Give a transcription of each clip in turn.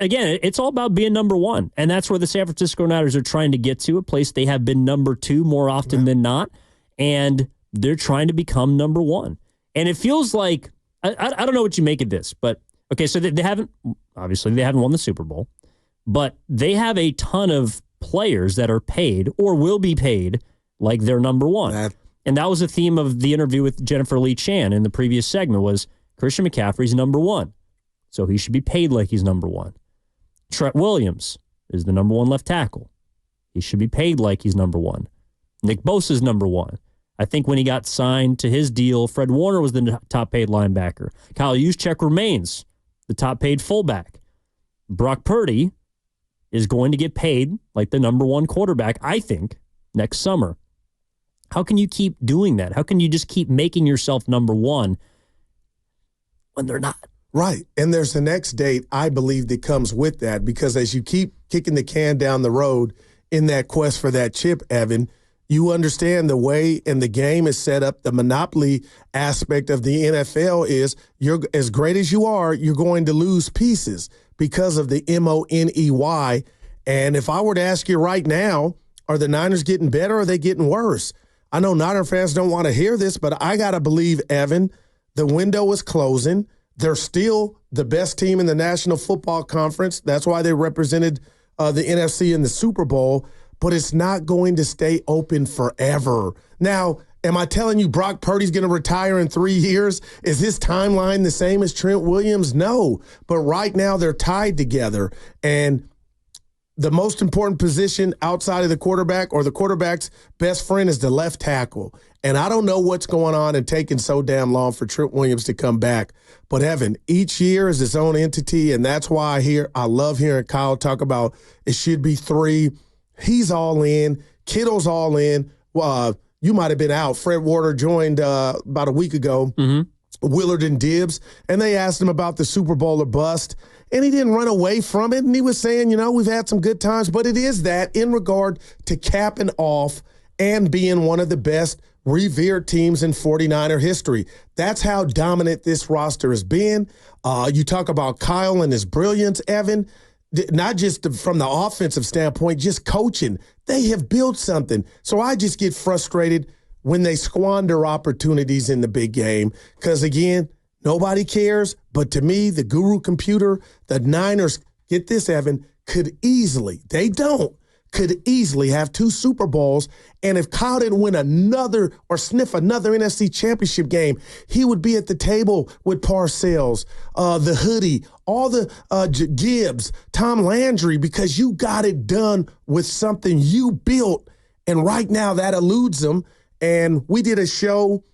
Again, it's all about being number one. And that's where the San Francisco Niners are trying to get to, a place they have been number two more often than not. And they're trying to become number one. And it feels like, I don't know what you make of this, but okay, so they haven't won the Super Bowl, but they have a ton of players that are paid or will be paid like they're number one. And that was the theme of the interview with Jennifer Lee Chan in the previous segment, was Christian McCaffrey's number one. So he should be paid like he's number one. Trent Williams is the number one left tackle. He should be paid like he's number one. Nick Bosa's number one. I think when he got signed to his deal, Fred Warner was the top paid linebacker. Kyle Juszczyk remains the top paid fullback. Brock Purdy is going to get paid like the number one quarterback, I think, next summer. How can you keep doing that? How can you just keep making yourself number one when they're not? Right. And there's the next date, I believe, that comes with that, because as you keep kicking the can down the road in that quest for that chip, Evan, you understand the way and the game is set up. The monopoly aspect of the NFL is, you're as great as you are, you're going to lose pieces because of the MONEY. And if I were to ask you right now, are the Niners getting better or are they getting worse? I know Niner fans don't want to hear this, but I got to believe, Evan, the window is closing. They're still the best team in the National Football Conference. That's why they represented the NFC in the Super Bowl. But it's not going to stay open forever. Now, am I telling you Brock Purdy's going to retire in 3 years? Is his timeline the same as Trent Williams? No. But right now they're tied together. And the most important position outside of the quarterback, or the quarterback's best friend, is the left tackle. And I don't know what's going on and taking so damn long for Trent Williams to come back. But Evan, each year is its own entity, and that's why I love hearing Kyle talk about it should be 3. He's all in. Kittle's all in. You might have been out. Fred Warner joined about a week ago. Mm-hmm. Willard and Dibbs, and they asked him about the Super Bowl or bust, and he didn't run away from it, and he was saying, we've had some good times, but it is that in regard to capping off and being one of the best revered teams in 49er history. That's how dominant this roster has been. You talk about Kyle and his brilliance, Evan, not just from the offensive standpoint, just coaching. They have built something. So I just get frustrated when they squander opportunities in the big game, because, again, nobody cares. But to me, the Guru computer, the Niners, get this, Evan, could easily have 2 Super Bowls. And if Kyle didn't win another or sniff another NFC championship game, he would be at the table with Parcells, the Hoodie, all the Gibbs, Tom Landry, because you got it done with something you built. And right now that eludes them. And we did a show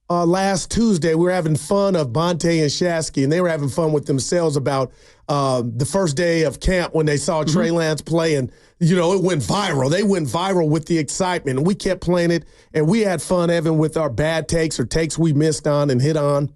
last Tuesday. We were having fun of Bonte and Shasky, and they were having fun with themselves about the first day of camp when they saw Trey Lance play, and, it went viral. They went viral with the excitement, and we kept playing it, and we had fun, Evan, with our bad takes or takes we missed on and hit on,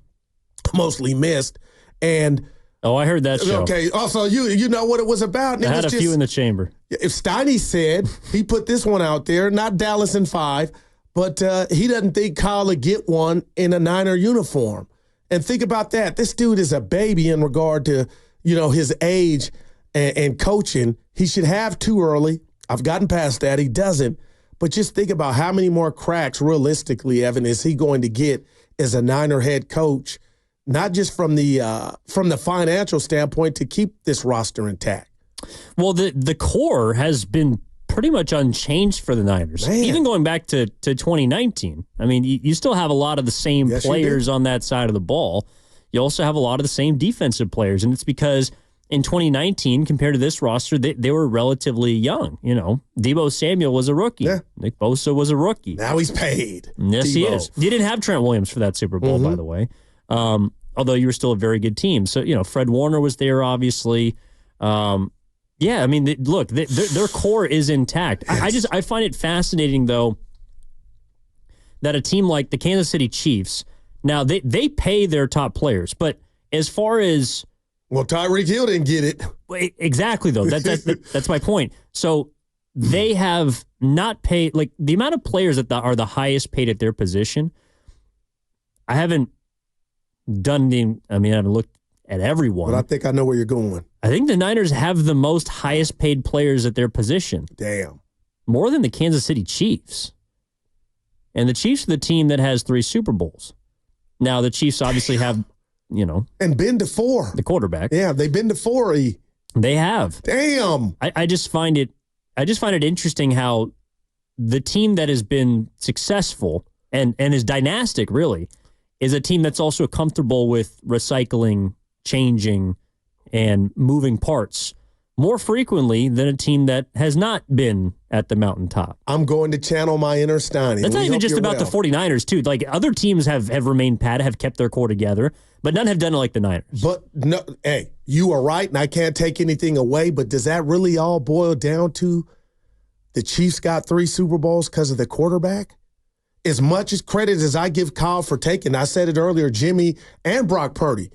mostly missed. And oh, I heard that show. Okay, also, you know what it was about. And I had a few in the chamber. If Steiny said, he put this one out there, not Dallas in 5, but he doesn't think Kyle would get one in a Niner uniform. And think about that. This dude is a baby in regard to, his age and coaching. He should have 2 early. I've gotten past that. He doesn't. But just think about how many more cracks, realistically, Evan, is he going to get as a Niner head coach, not just from the financial standpoint, to keep this roster intact. Well, the core has been pretty much unchanged for the Niners. Man. Even going back to 2019. I mean, you still have a lot of the same players on that side of the ball. You also have a lot of the same defensive players, and it's because in 2019, compared to this roster, they were relatively young. Deebo Samuel was a rookie. Yeah. Nick Bosa was a rookie. Now he's paid. Yes, Deebo. He is. You didn't have Trent Williams for that Super Bowl, by the way, although you were still a very good team. So, Fred Warner was there, obviously. Yeah, I mean, look, their core is intact. Yes. I find it fascinating, though, that a team like the Kansas City Chiefs, now they pay their top players, but as far as... Well, Tyreek Hill didn't get it. Exactly, though. That's my point. So they have not paid, like, the amount of players that are the highest paid at their position. I haven't looked at everyone. But I think I know where you're going. I think the Niners have the most highest paid players at their position. Damn. More than the Kansas City Chiefs. And the Chiefs are the team that has 3 Super Bowls. Now, the Chiefs obviously have, and been to 4. The quarterback. Yeah, they've been to 4. They have. Damn. I just find it interesting how the team that has been successful and is dynastic, really, is a team that's also comfortable with recycling, changing, and moving parts more frequently than a team that has not been at the mountaintop. I'm going to channel my inner Steiny. That's not even just about the 49ers, too. Like, other teams have remained pat, have kept their core together, but none have done it like the Niners. But, no, hey, you are right, and I can't take anything away, but does that really all boil down to the Chiefs got 3 Super Bowls because of the quarterback? As much as credit as I give Kyle for taking, I said it earlier, Jimmy and Brock Purdy,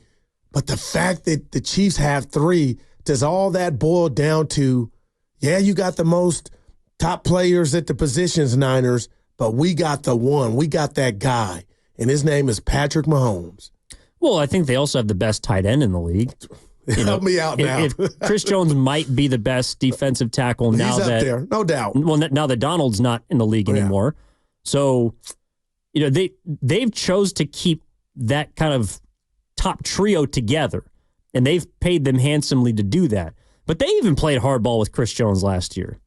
but the fact that the Chiefs have 3, does all that boil down to, yeah, you got the most top players at the positions, Niners, but we got the one. We got that guy, and his name is Patrick Mahomes. Well, I think they also have the best tight end in the league. Help me out now. If Chris Jones might be the best defensive tackle now He's up that there, no doubt. Well, now that Donald's not in the league anymore, so they've chose to keep that kind of top trio together, and they've paid them handsomely to do that. But they even played hardball with Chris Jones last year.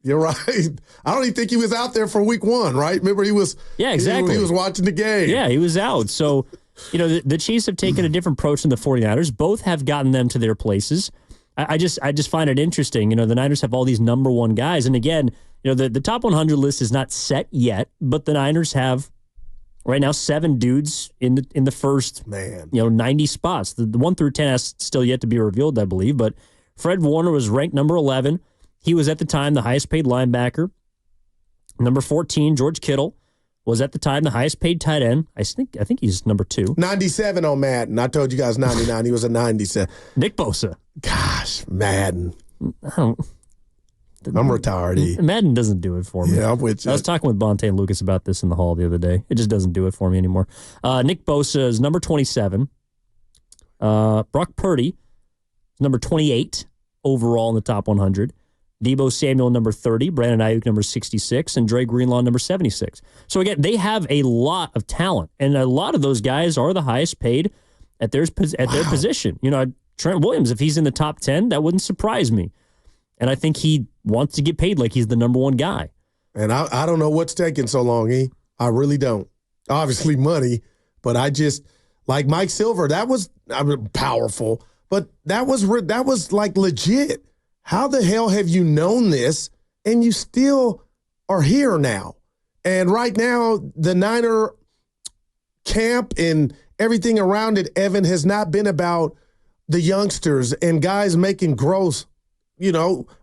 You're right. I don't even think he was out there for week 1, right? Remember, he was. Yeah, exactly. He was watching the game. Yeah, he was out. So, the Chiefs have taken a different approach than the 49ers. Both have gotten them to their places. I just find it interesting. The Niners have all these number 1 guys. And again, the top 100 list is not set yet, but the Niners have right now 7 dudes in the first 90 spots. The 1 through 10 has still yet to be revealed, I believe, but Fred Warner was ranked number 11. He was at the time the highest paid linebacker. Number 14, George Kittle, was at the time the highest paid tight end. I think he's number 2. 97 on Madden. I told you guys 99. He was a 97. Nick Bosa. Gosh, Madden. I'm retired. Madden doesn't do it for me. Yeah, I'm with you. I was talking with Bonte and Lucas about this in the hall the other day. It just doesn't do it for me anymore. Nick Bosa is number 27. Brock Purdy is number 28 overall in the top 100. Deebo Samuel, number 30. Brandon Ayuk, number 66. And Dre Greenlaw, number 76. So, again, they have a lot of talent. And a lot of those guys are the highest paid at their position. Trent Williams, if he's in the top 10, that wouldn't surprise me. And I think he wants to get paid like he's the number 1 guy. And I don't know what's taking so long, I really don't. Obviously money, but I just, like Mike Silver, that was powerful, but that was like legit. How the hell have you known this and you still are here now? And right now, the Niner camp and everything around it, Evan, has not been about the youngsters and guys making growth,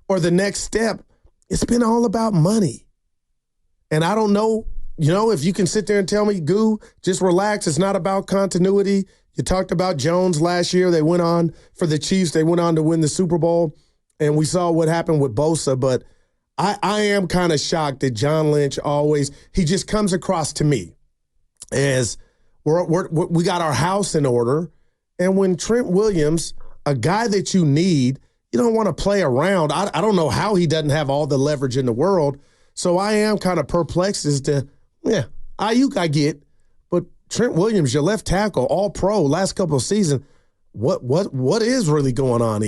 or the next step. It's been all about money. And I don't know, if you can sit there and tell me, Goo, just relax. It's not about continuity. You talked about Jones last year. They went on for the Chiefs. They went on to win the Super Bowl. And we saw what happened with Bosa. But I am kind of shocked that John Lynch he just comes across to me as we got our house in order. And when Trent Williams, a guy that you need, you don't want to play around. I don't know how he doesn't have all the leverage in the world. So I am kind of perplexed as to, Ayuk I get, but Trent Williams, your left tackle, all pro, last couple of seasons, what is really going on,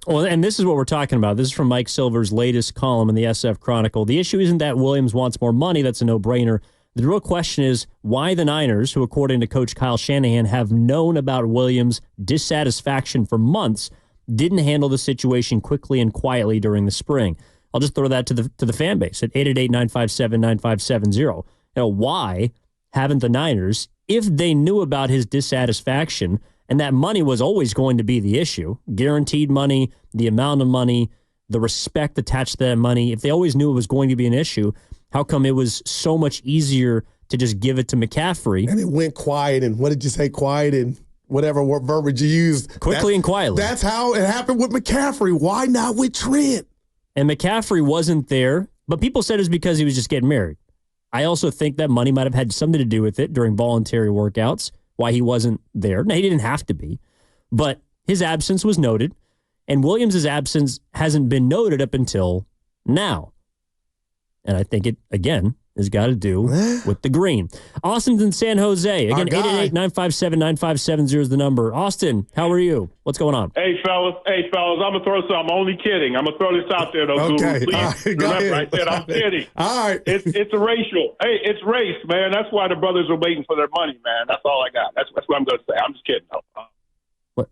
Well, and this is what we're talking about. This is from Mike Silver's latest column in the SF Chronicle. The issue isn't that Williams wants more money. That's a no-brainer. The real question is why the Niners, who according to Coach Kyle Shanahan have known about Williams' dissatisfaction for months, didn't handle the situation quickly and quietly during the spring. I'll just throw that to the fan base at 888-957-9570. Why haven't the Niners, if they knew about his dissatisfaction, and that money was always going to be the issue, guaranteed money, the amount of money, the respect attached to that money, if they always knew it was going to be an issue, how come it was so much easier to just give it to McCaffrey? And it went quiet, and what did you say, quiet, and whatever verbiage you used. Quickly and quietly. That's how it happened with McCaffrey. Why not with Trent? And McCaffrey wasn't there, but people said it was because he was just getting married. I also think that money might have had something to do with it during voluntary workouts, why he wasn't there. Now, he didn't have to be. But his absence was noted, and Williams' absence hasn't been noted up until now. And I think it, again, has got to do with the green. Austin's in San Jose. Again, 888-957-9570 is the number. Austin, how are you? What's going on? Hey, fellas. I'm going to throw some. I'm only kidding. I'm going to throw this out there, though, okay. Guru. Please remember I said I'm kidding. All right. It's a racial. Hey, it's race, man. That's why the brothers are waiting for their money, man. That's all I got. That's what I'm going to say. I'm just kidding. What?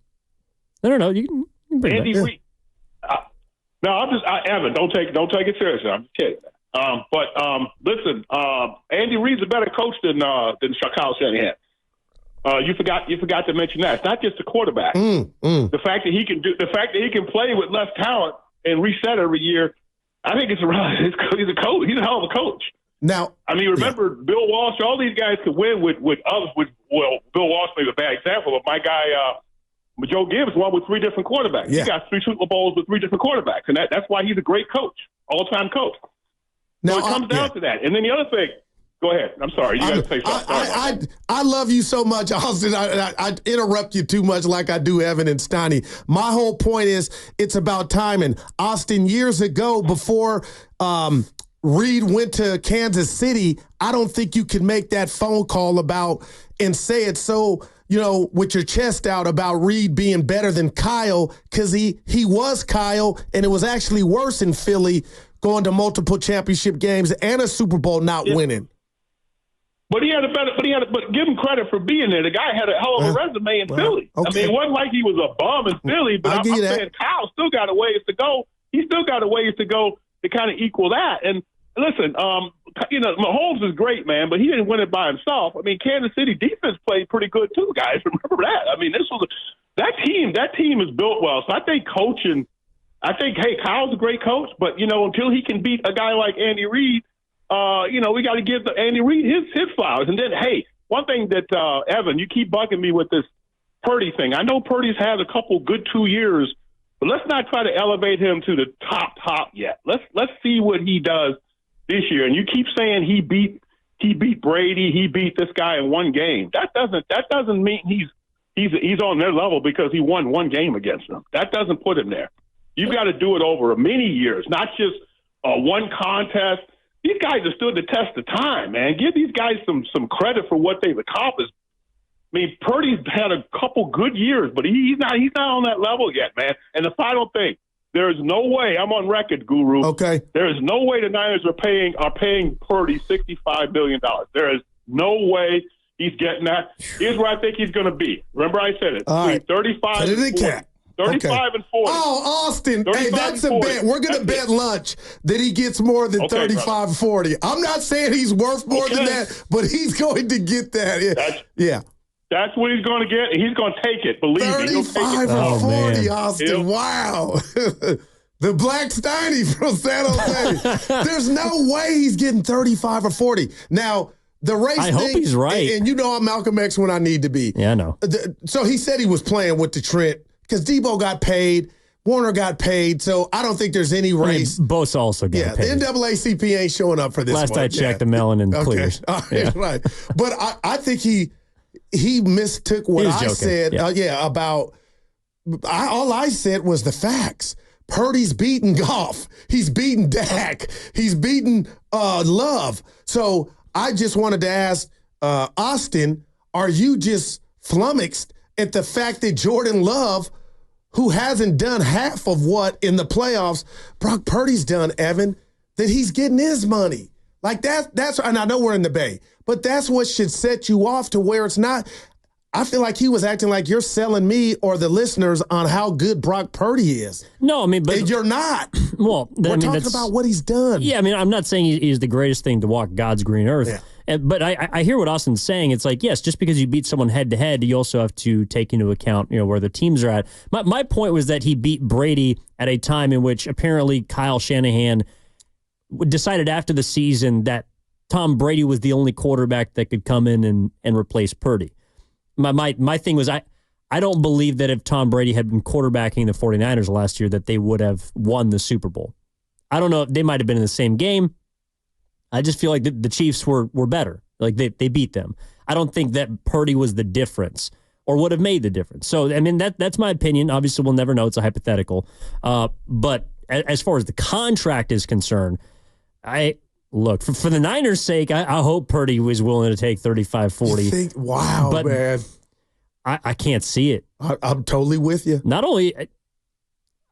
No. You can bring Andy that. Reid. No, I'm just Evan. Don't take it seriously. I'm just kidding. Listen, Andy Reid's a better coach than Kyle Shanahan. You forgot to mention that. It's not just the quarterback. The fact that he can play with less talent and reset every year. I think he's a coach. He's a hell of a coach. Now, I mean, remember Bill Walsh? All these guys could win with others. Bill Walsh may be a bad example, but my guy Joe Gibbs won with 3 different quarterbacks. Yeah. He got 3 Super Bowls with 3 different quarterbacks, and that's why he's a great coach, all-time coach. now So it comes down to that. And then the other thing, go ahead. I'm sorry. You got to say something. I love you so much, Austin. I interrupt you too much like I do Evan and Steiny. My whole point is it's about timing. Austin, years ago, before Reid went to Kansas City, I don't think you could make that phone call about and say it so, with your chest out about Reid being better than Kyle, because he was Kyle, and it was actually worse in Philly, going to multiple championship games and a Super Bowl not winning. But but give him credit for being there. The guy had a hell of a resume in Philly. Okay. I mean, it wasn't like he was a bum in Philly, but I'm saying Kyle still got a ways to go. He still got a ways to go to kind of equal that. And listen, Mahomes is great, man, but he didn't win it by himself. I mean, Kansas City defense played pretty good too, guys. Remember that? I mean, that team is built well. So I think coaching. I think, hey, Kyle's a great coach, but, until he can beat a guy like Andy Reid, we got to give Andy Reid his flowers. And then, hey, one thing that, Evan, you keep bugging me with this Purdy thing. I know Purdy's had a couple good 2 years, but let's not try to elevate him to the top yet. Let's see what he does this year. And you keep saying he beat Brady, he beat this guy in one game. That doesn't mean he's on their level because he won one game against them. That doesn't put him there. You've got to do it over many years, not just one contest. These guys have stood the test of time, man. Give these guys some credit for what they've accomplished. I mean, Purdy's had a couple good years, but he's not on that level yet, man. And the final thing, there is no way, I'm on record, Guru. Okay. There is no way the Niners are paying Purdy $65 million. There is no way he's getting that. Here's where I think he's going to be. Remember I said it. All right. 35 Put it in and 40. cap. 35 and 40. Oh, Austin, hey, that's a bet. We're going to bet lunch that he gets more than 35 and 40. I'm not saying he's worth more than that, but he's going to get that. Yeah. That's what he's going to get, and he's going to take it. Believe me. 35 and 40, man. Austin. Wow. The Black Steiny from San Jose. There's no way he's getting 35 or 40. Now, the race I thing, hope he's right. And I'm Malcolm X when I need to be. Yeah, I know. So he said he was playing with the Trent because Debo got paid, Warner got paid, so I don't think there's any race. Bosa also got paid. The NAACP ain't showing up for this Last one. I checked, the melanin clears. All right, right. But I think he mistook what I said. About all I said was the facts. Purdy's beating Goff. He's beating Dak. He's beating Love. So I just wanted to ask Austin, are you just flummoxed at the fact that Jordan Love, who hasn't done half of what in the playoffs Brock Purdy's done, Evan, that he's getting his money? Like that's, and I know we're in the Bay, but that's what should set you off to where it's not. I feel like he was acting like you're selling me or the listeners on how good Brock Purdy is. No, I mean, but and you're not. Well, we're talking about what he's done. Yeah, I mean, I'm not saying he's the greatest thing to walk God's green earth. Yeah. But I hear what Austin's saying. It's like, yes, just because you beat someone head to head, you also have to take into account, where the teams are at. My point was that he beat Brady at a time in which apparently Kyle Shanahan decided after the season that Tom Brady was the only quarterback that could come in and replace Purdy. My thing was I don't believe that if Tom Brady had been quarterbacking the 49ers last year that they would have won the Super Bowl. I don't know. They might have been in the same game. I just feel like the Chiefs were better. Like they beat them. I don't think that Purdy was the difference or would have made the difference. So, I mean, that's my opinion. Obviously, we'll never know. It's a hypothetical. But as far as the contract is concerned, Look, for the Niners' sake, I hope Purdy was willing to take 35-40. Wow, but man. I can't see it. I'm totally with you. Not only,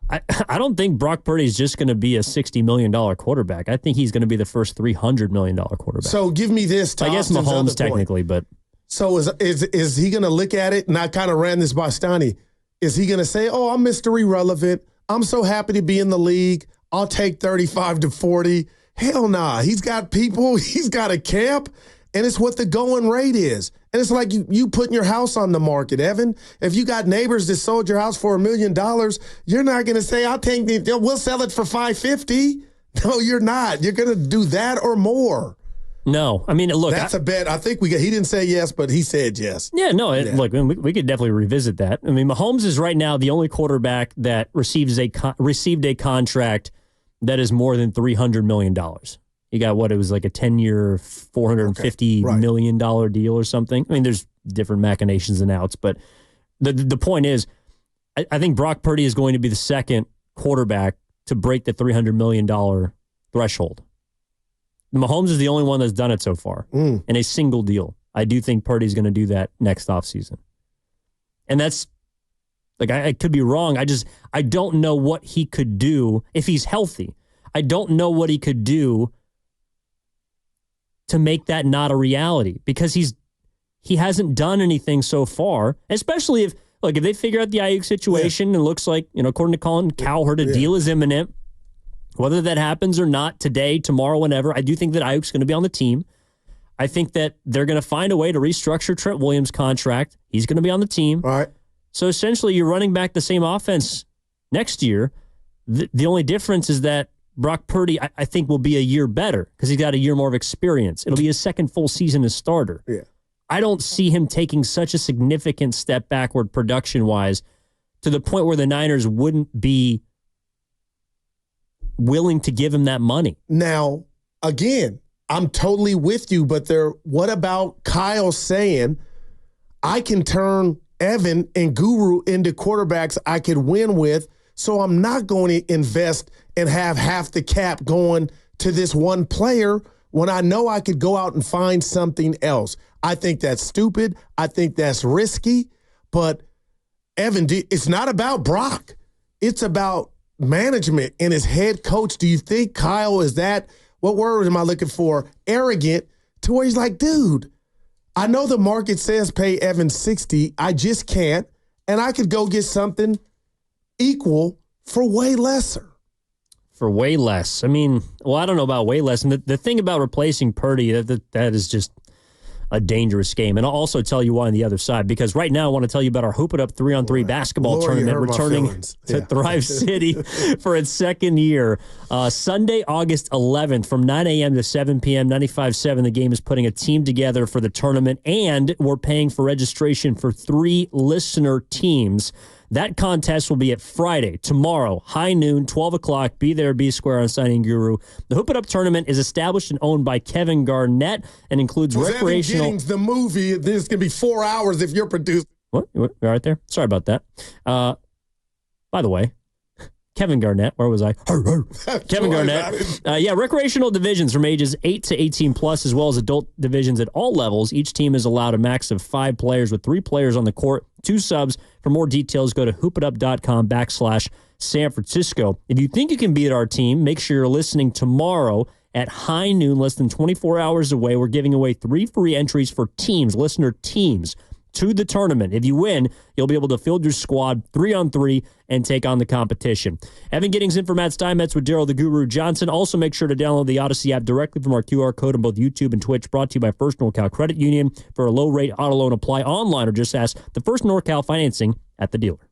I don't think Brock Purdy is just going to be a $60 million quarterback. I think he's going to be the first $300 million quarterback. So give me this. I guess Mahomes technically, but. So is he going to look at it? And I kind of ran this by Stoney. Is he going to say, oh, I'm Mr. Irrelevant. I'm so happy to be in the league. I'll take 35-40. Hell nah. He's got people. He's got a camp. And it's what the going rate is. And it's like you putting your house on the market, Evan. If you got neighbors that sold your house for $1 million, you're not going to say, we'll sell it for $550. No, you're not. You're going to do that or more. No. I mean, look. That's a bet. I think he didn't say yes, but he said yes. Yeah, no. Look, we could definitely revisit that. I mean, Mahomes is right now the only quarterback that received a contract that is more than $300 million. You got it was like a 10-year, $450 million deal or something. I mean, there's different machinations and outs, but the point is, I think Brock Purdy is going to be the second quarterback to break the $300 million threshold. Mahomes is the only one that's done it so far in a single deal. I do think Purdy's going to do that next offseason. And that's, like, I could be wrong. I don't know what he could do if he's healthy. I don't know what he could do to make that not a reality, because he hasn't done anything so far, especially if they figure out the Ayuk situation and looks like, according to Colin Cowherd, a deal is imminent. Whether that happens or not today, tomorrow, whenever, I do think that Ayuk's going to be on the team. I think that they're going to find a way to restructure Trent Williams' contract. He's going to be on the team. All right. So essentially, you're running back the same offense next year. The only difference is that Brock Purdy, I think, will be a year better because he's got a year more of experience. It'll be his second full season as starter. Yeah. I don't see him taking such a significant step backward production-wise to the point where the Niners wouldn't be willing to give him that money. Now, again, I'm totally with you, but what about Kyle saying, I can turn Evan and Guru into quarterbacks I could win with, so I'm not going to invest and have half the cap going to this one player when I know I could go out and find something else. I think that's stupid. I think that's risky. But, Evan, it's not about Brock. It's about management and his head coach. Do you think Kyle is that, what word am I looking for, arrogant to where he's like, dude, I know the market says pay Evan 60. I just can't. And I could go get something equal for way lesser. For way less. I mean, I don't know about way less. And the thing about replacing Purdy, that is just a dangerous game. And I'll also tell you why on the other side, because right now I want to tell you about our Hoop It Up 3-on-3 basketball tournament returning to Thrive City for its second year. Sunday, August 11th from 9 a.m. to 7 p.m., 95.7. The game is putting a team together for the tournament, and we're paying for registration for 3 listener teams. That contest will be at Friday, tomorrow, high noon, 12 o'clock. Be there, be square on Signing Guru. The Hoop It Up tournament is established and owned by Kevin Garnett and includes recreational. Evan Giddings, the movie, this is going to be 4 hours if you're producing. What? You're right there? Sorry about that. By the way, Kevin Garnett, where was I? Kevin Garnett. Recreational divisions from ages 8 to 18 plus, as well as adult divisions at all levels. Each team is allowed a max of 5 players with 3 players on the court, 2 subs. For more details, go to hoopitup.com/San Francisco. If you think you can beat our team, make sure you're listening tomorrow at high noon, less than 24 hours away. We're giving away 3 free entries for teams, listener teams, to the tournament. If you win, you'll be able to field your squad 3-on-3 and take on the competition. Evan Giddings in for Matt Steinmetz with Daryl the Guru Johnson. Also, make sure to download the Odyssey app directly from our QR code on both YouTube and Twitch. Brought to you by First NorCal Credit Union. For a low-rate auto loan, apply online or just ask the First NorCal Financing at the dealer.